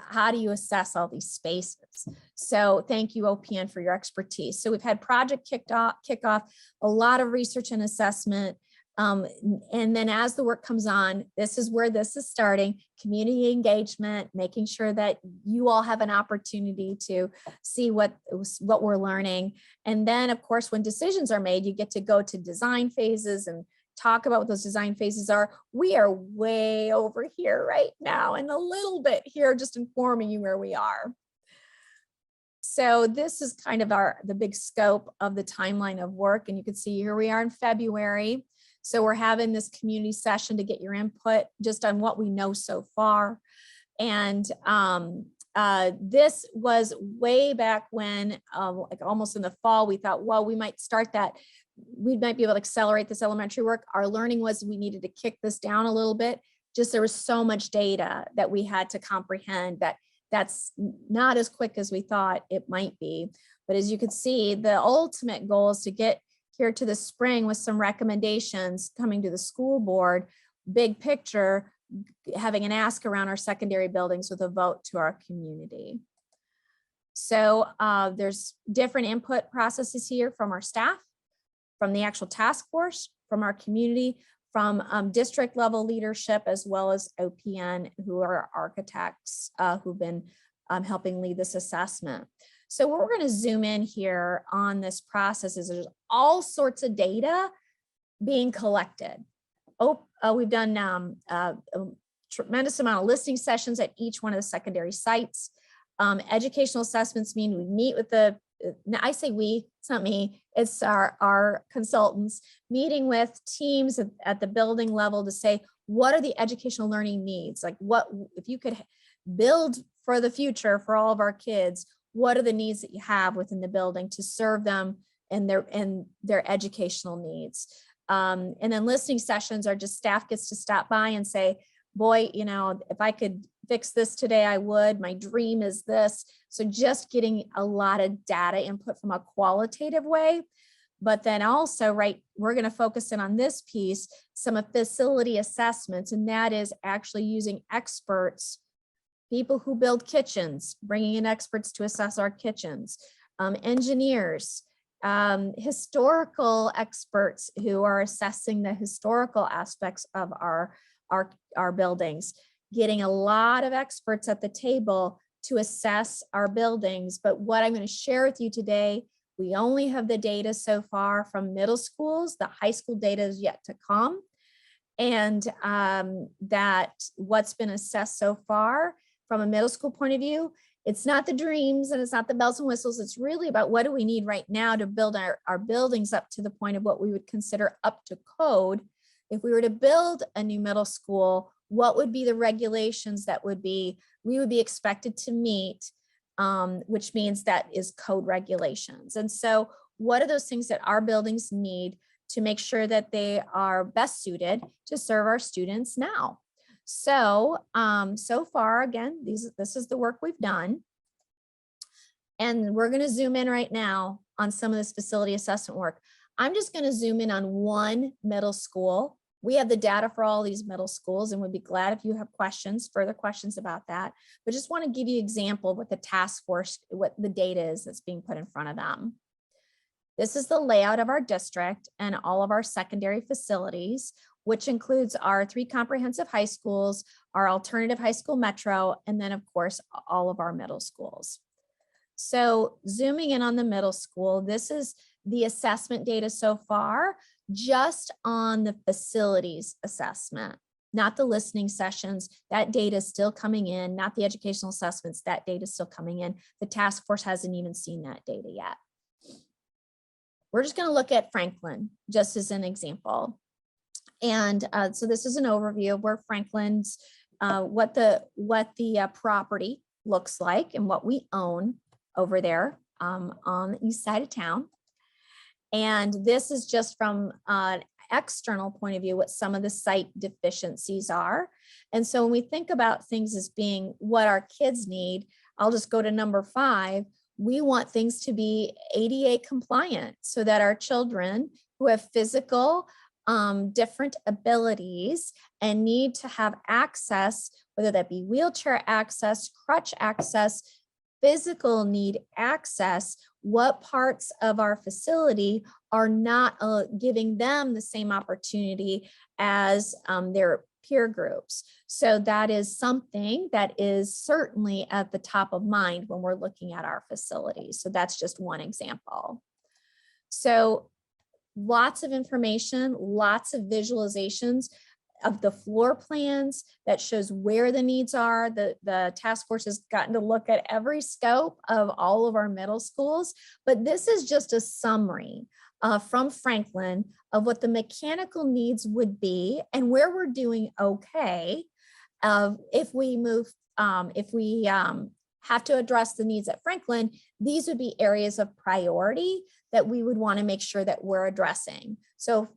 how do you assess all these spaces? So thank you, OPN, for your expertise. So we've had project kickoff, a lot of research and assessment, and then as the work comes on, this is where this is starting: community engagement, making sure that you all have an opportunity to see what we're learning, and then of course when decisions are made, you get to go to design phases and talk about what those design phases are. We are way over here right now and a little bit here, just informing you where we are. So this is kind of the big scope of the timeline of work. And you can see here we are in February. So we're having this community session to get your input just on what we know so far. And this was way back when, like almost in the fall, we thought, well, we might start that. We might be able to accelerate this elementary work. Our learning was we needed to kick this down a little bit. Just there was so much data that we had to comprehend that's not as quick as we thought it might be. But as you can see, the ultimate goal is to get here to the spring with some recommendations coming to the school board, big picture, having an ask around our secondary buildings with a vote to our community. So there's different input processes here from our staff, from the actual task force, from our community, from district level leadership, as well as OPN, who are architects who've been helping lead this assessment. So what we're going to zoom in here on this process is there's all sorts of data being collected. We've done a tremendous amount of listening sessions at each one of the secondary sites. Educational assessments mean we meet with I say we, it's not me, it's our consultants, meeting with teams at the building level to say, what are the educational learning needs? Like what, if you could build for the future for all of our kids, what are the needs that you have within the building to serve them and their educational needs? And then listening sessions are just staff gets to stop by and say, boy, if I could fix this today, I would. My dream is this. So just getting a lot of data input from a qualitative way. But then also, right, we're going to focus in on this piece, some facility assessments, and that is actually using experts, people who build kitchens, bringing in experts to assess our kitchens, engineers, historical experts who are assessing the historical aspects of our buildings, getting a lot of experts at the table to assess our buildings. But what I'm going to share with you today, we only have the data so far from middle schools. The high school data is yet to come. And that what's been assessed so far from a middle school point of view, it's not the dreams and it's not the bells and whistles. It's really about what do we need right now to build our buildings up to the point of what we would consider up to code. If we were to build a new middle school, what would be the regulations that we would be expected to meet, which means that is code regulations. And so what are those things that our buildings need to make sure that they are best suited to serve our students now? So, so far, again, this is the work we've done. And we're going to zoom in right now on some of this facility assessment work. I'm just going to zoom in on one middle school. We have the data for all these middle schools and would be glad if you have questions, further questions about that. But just want to give you an example of what the task force, what the data is that's being put in front of them. This is the layout of our district and all of our secondary facilities, which includes our 3 comprehensive high schools, our alternative high school metro, and then of course, all of our middle schools. So zooming in on the middle school, this is the assessment data so far, just on the facilities assessment, not the listening sessions. That data is still coming in, not the educational assessments. That data is still coming in. The task force hasn't even seen that data yet. We're just going to look at Franklin just as an example. And so this is an overview of where Franklin's, what the property looks like and what we own over there on the east side of town. And this is just from an external point of view, what some of the site deficiencies are. And so when we think about things as being what our kids need, I'll just go to number 5. We want things to be ADA compliant so that our children who have physical different abilities and need to have access, whether that be wheelchair access, crutch access, physical need access, what parts of our facility are not giving them the same opportunity as their peer groups. So that is something that is certainly at the top of mind when we're looking at our facilities. So that's just one example. So lots of information, lots of visualizations of the floor plans that shows where the needs are. The task force has gotten to look at every scope of all of our middle schools, but this is just a summary from Franklin of what the mechanical needs would be and where we're doing okay. If we move, if we have to address the needs at Franklin, these would be areas of priority that we would want to make sure that we're addressing. So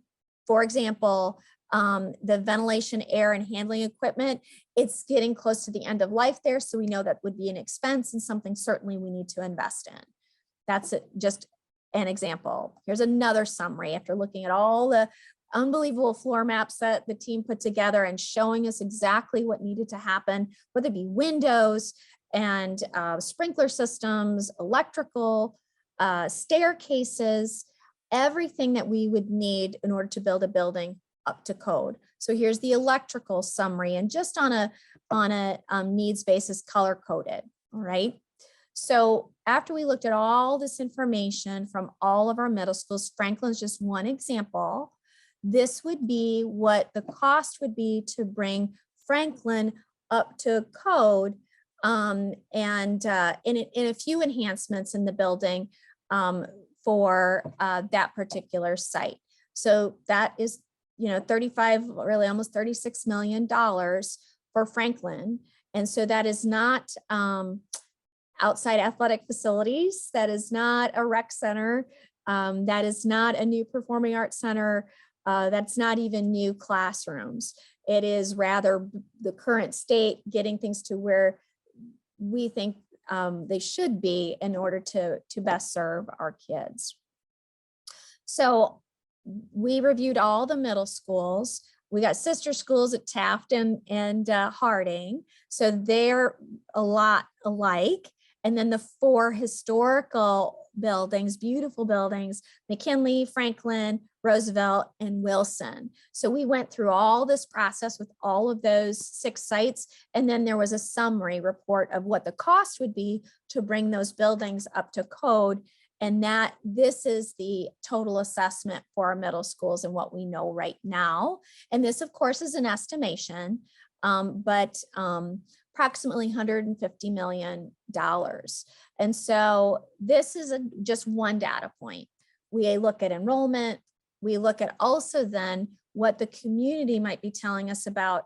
for example, the ventilation, air, and handling equipment, it's getting close to the end of life there. So we know that would be an expense and something certainly we need to invest in. That's just an example. Here's another summary after looking at all the unbelievable floor maps that the team put together and showing us exactly what needed to happen, whether it be windows and sprinkler systems, electrical, staircases, everything that we would need in order to build a building up to code. So here's the electrical summary and just on a needs basis, color coded. All right. So after we looked at all this information from all of our middle schools, Franklin's just one example. This would be what the cost would be to bring Franklin up to code and in a few enhancements in the building for that particular site. So that is, you know, 35, really almost $36 million for Franklin. And so that is not outside athletic facilities. That is not a rec center. That is not a new performing arts center. That's not even new classrooms. It is rather the current state, getting things to where we think they should be in order to best serve our kids. So we reviewed all the middle schools. We got sister schools at Taft and Harding. So they're a lot alike. And then the 4 historical buildings, beautiful buildings, McKinley, Franklin, Roosevelt, and Wilson. So we went through all this process with all of those 6 sites. And then there was a summary report of what the cost would be to bring those buildings up to code. And that this is the total assessment for our middle schools and what we know right now. And this, of course, is an estimation, but approximately $150 million. And so this is just one data point. We look at enrollment. We look at also then what the community might be telling us about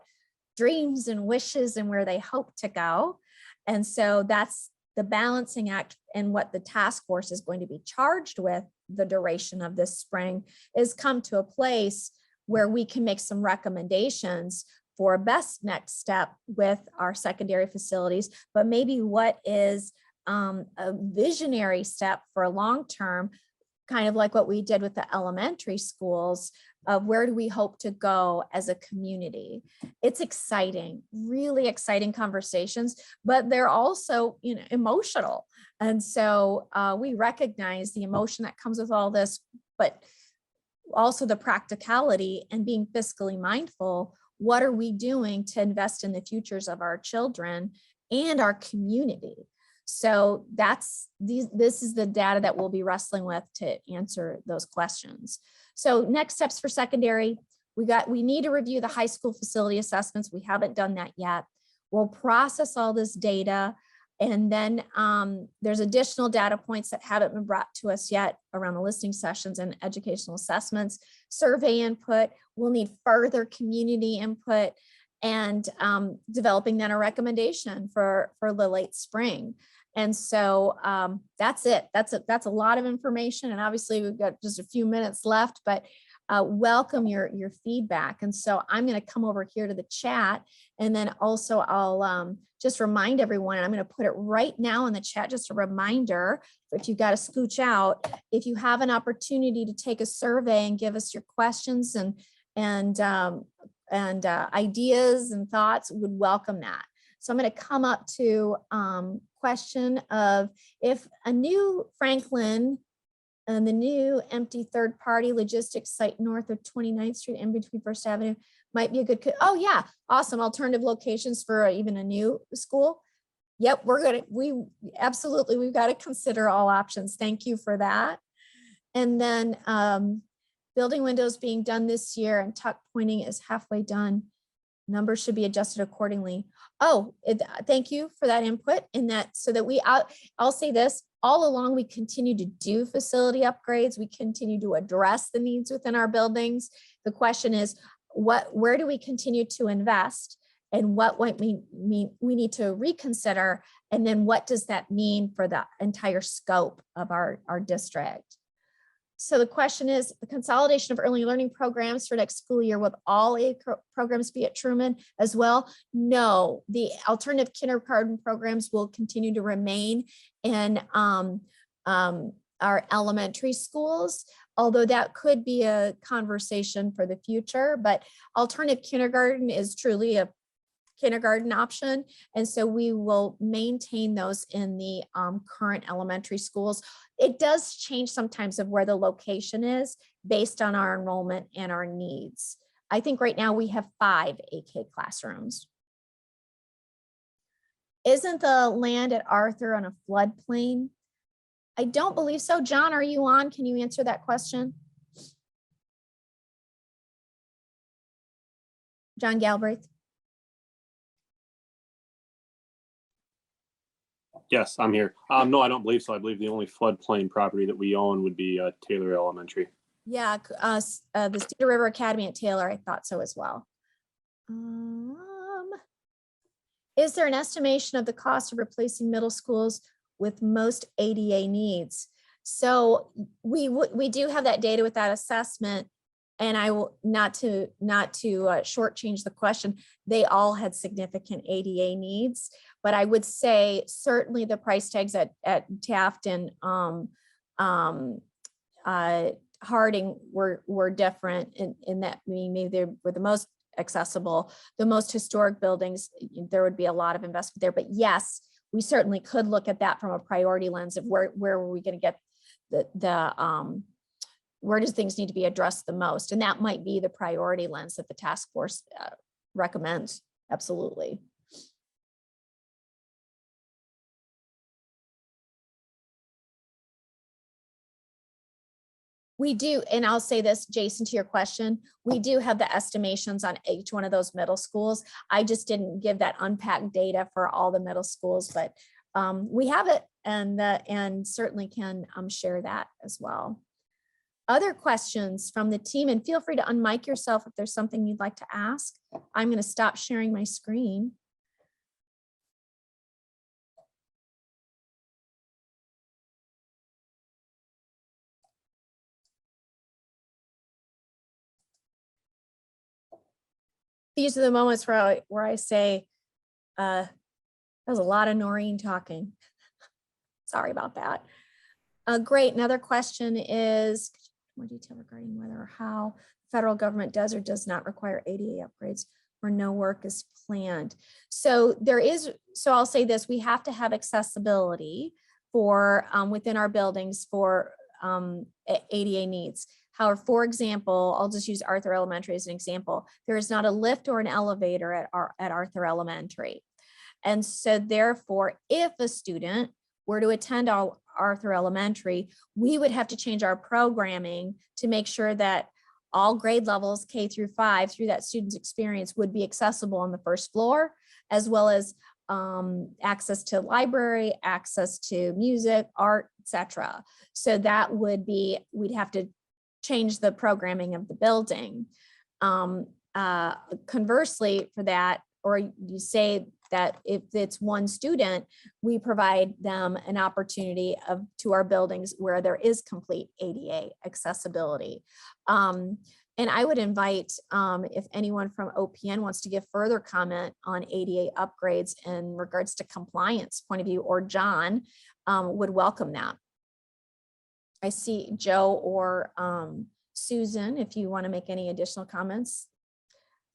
dreams and wishes and where they hope to go. And so that's the balancing act, and what the task force is going to be charged with the duration of this spring is come to a place where we can make some recommendations for a best next step with our secondary facilities, but maybe what is a visionary step for a long-term, kind of like what we did with the elementary schools, of where do we hope to go as a community. It's exciting, really exciting conversations, but they're also, you know, emotional. And so we recognize the emotion that comes with all this, but also the practicality and being fiscally mindful. What are we doing to invest in the futures of our children and our community? So this is the data that we'll be wrestling with to answer those questions. So next steps for secondary, we need to review the high school facility assessments. We haven't done that yet. We'll process all this data, and then there's additional data points that haven't been brought to us yet around the listening sessions and educational assessments, survey input. We'll need further community input, and developing then a recommendation for the late spring. And so that's it. That's a lot of information. And obviously we've got just a few minutes left, but welcome your feedback. And so I'm going to come over here to the chat, and then also I'll just remind everyone, and I'm going to put it right now in the chat, just a reminder, if you've got to scooch out, if you have an opportunity to take a survey and give us your questions and ideas and thoughts, we would welcome that. So I'm going to come up to question of, if a new Franklin and the new empty third-party logistics site north of 29th Street in between First Avenue might be a good, oh yeah, awesome, alternative locations for even a new school. Yep, we've got to consider all options. Thank you for that. And then building windows being done this year and tuck pointing is halfway done. Numbers should be adjusted accordingly. Oh, thank you for that input. In that, so that I'll say this, all along we continue to do facility upgrades. We continue to address the needs within our buildings. The question is, where do we continue to invest, and what we need to reconsider, and then what does that mean for the entire scope of our district? So the question is, the consolidation of early learning programs for next school year, will all aid programs be at Truman as well? No, the alternative kindergarten programs will continue to remain in our elementary schools, although that could be a conversation for the future. But alternative kindergarten is truly a kindergarten option. And so we will maintain those in the current elementary schools. It does change sometimes of where the location is based on our enrollment and our needs. I think right now we have 5 AK classrooms. Isn't the land at Arthur on a floodplain? I don't believe so. John, are you on? Can you answer that question? John Galbraith. Yes, I'm here. No, I don't believe so. I believe the only floodplain property that we own would be Taylor Elementary. Yeah, the Cedar River Academy at Taylor, I thought so as well. Is there an estimation of the cost of replacing middle schools with most ADA needs? So we do have that data with that assessment, and I will not to shortchange the question. They all had significant ADA needs, but I would say certainly the price tags at Taft and Harding were different in that maybe they were the most accessible, the most historic buildings. There would be a lot of investment there, but yes, we certainly could look at that from a priority lens of where were we going to get where does things need to be addressed the most? And that might be the priority lens that the task force recommends. Absolutely. We do, and I'll say this, Jason, to your question, we do have the estimations on each one of those middle schools. I just didn't give that unpacked data for all the middle schools, but we have it, and certainly can share that as well. Other questions from the team, and feel free to unmic yourself if there's something you'd like to ask. I'm going to stop sharing my screen. These are the moments where I say, that was a lot of Noreen talking. Sorry about that. Great. Another question is more detail regarding whether or how federal government does or does not require ADA upgrades where no work is planned. So there is, so I'll say this, we have to have accessibility for within our buildings for ADA needs. However, for example, I'll just use Arthur Elementary as an example. There is not a lift or an elevator at Arthur Elementary. And so therefore, if a student were to attend Arthur Elementary, we would have to change our programming to make sure that all grade levels K through 5 through that student's experience would be accessible on the first floor, as well as access to library, access to music, art, etc. So that would be, we'd have to change the programming of the building. Conversely for that, or you say that if it's one student, we provide them an opportunity to our buildings where there is complete ADA accessibility. And I would invite, if anyone from OPN wants to give further comment on ADA upgrades in regards to compliance point of view, or John would welcome that. I see Joe or Susan, if you want to make any additional comments.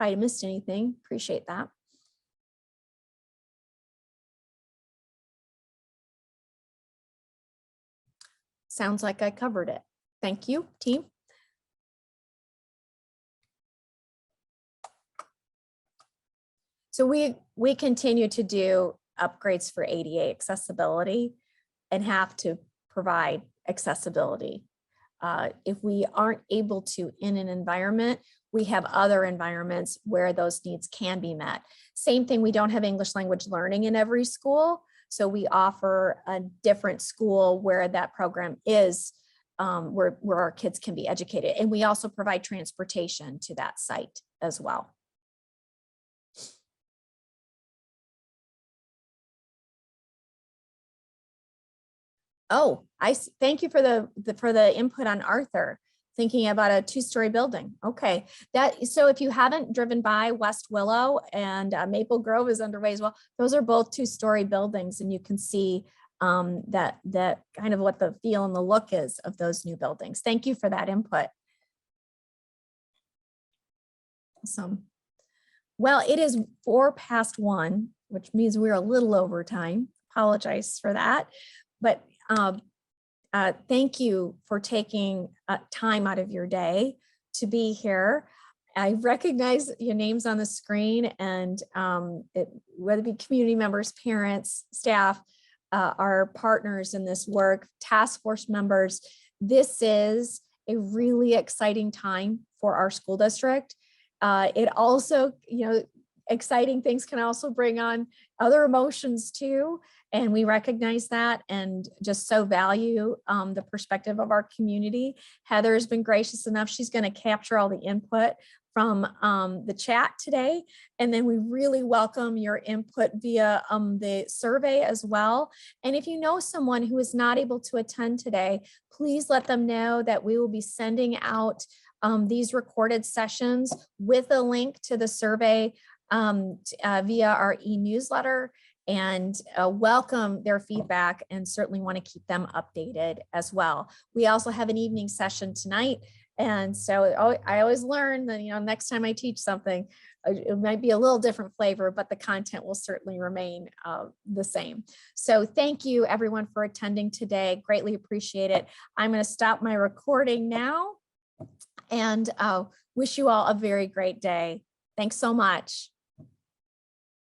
If I missed anything, appreciate that. Sounds like I covered it. Thank you, team. So we continue to do upgrades for ADA accessibility and have to provide accessibility. If we aren't able to in an environment, we have other environments where those needs can be met. Same thing, we don't have English language learning in every school. So we offer a different school where that program is, where our kids can be educated. And we also provide transportation to that site as well. Oh, thank you for the input on Arthur, thinking about a 2-story building. Okay, so if you haven't driven by West Willow and Maple Grove is underway as well, those are both 2-story buildings, and you can see that kind of what the feel and the look is of those new buildings. Thank you for that input. Awesome. Well, it is 1:04, which means we're a little over time. Apologize for that, but thank you for taking time out of your day to be here. I recognize your names on the screen, and whether it be community members, parents, staff, our partners in this work, task force members. This is a really exciting time for our school district. It also, exciting things can also bring on other emotions too. And we recognize that and just so value the perspective of our community. Heather has been gracious enough. She's going to capture all the input from the chat today. And then we really welcome your input via the survey as well. And if you know someone who is not able to attend today, please let them know that we will be sending out these recorded sessions with a link to the survey via our e-newsletter, and welcome their feedback and certainly want to keep them updated as well. We also have an evening session tonight And so I always learn that, next time I teach something, it might be a little different flavor, but the content will certainly remain the same. So thank you everyone for attending today. Greatly appreciate it. I'm going to stop my recording now and wish you all a very great day. Thanks so much.